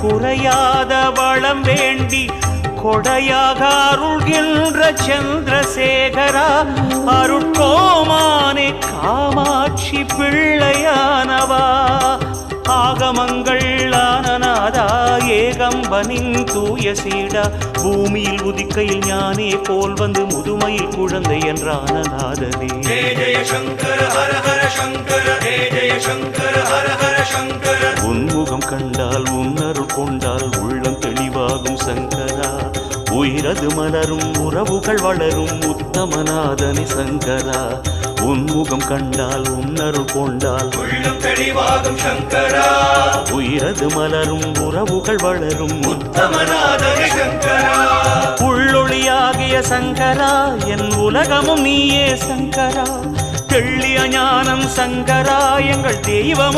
குறையாத வளம் வேண்டி கொடையாக அருள்கின்ற சந்திரசேகரா அருட்கோமானே காமாட்சி பிள்ளையானவா ஆகமங்கள் ஆனநாதா ஏகம்பனின் தூய சீடா பூமியில் உதிக்கையில் ஞானே போல் வந்து முதுமையில் குழந்தை என்றான நாதனே ஜெய ஜெய சங்கர ஹர ஹர சங்கர ஜெய ஜெய சங்கர ஹர ஹர சங்கர உன்முகம் கண்டால் உன்னருள் கொண்டால் உள்ளம் தெளிவாகும் சங்கரா உயிரது மலரும் உறவுகள் வளரும் உத்தமநாதனி சங்கரா உன்முகம் கண்டால் உன்னருள் கொண்டால் உள்ளம் தெளிவாகும் சங்கரா உயிரது மலரும் உறவுகள் வளரும் உத்தமநாதனி சங்கரா உள்ளொளியாகிய சங்கரா என் உலகமும் நீயே சங்கரா தெள்ளிய ஞானம் சங்கரா எங்கள் தெய்வம்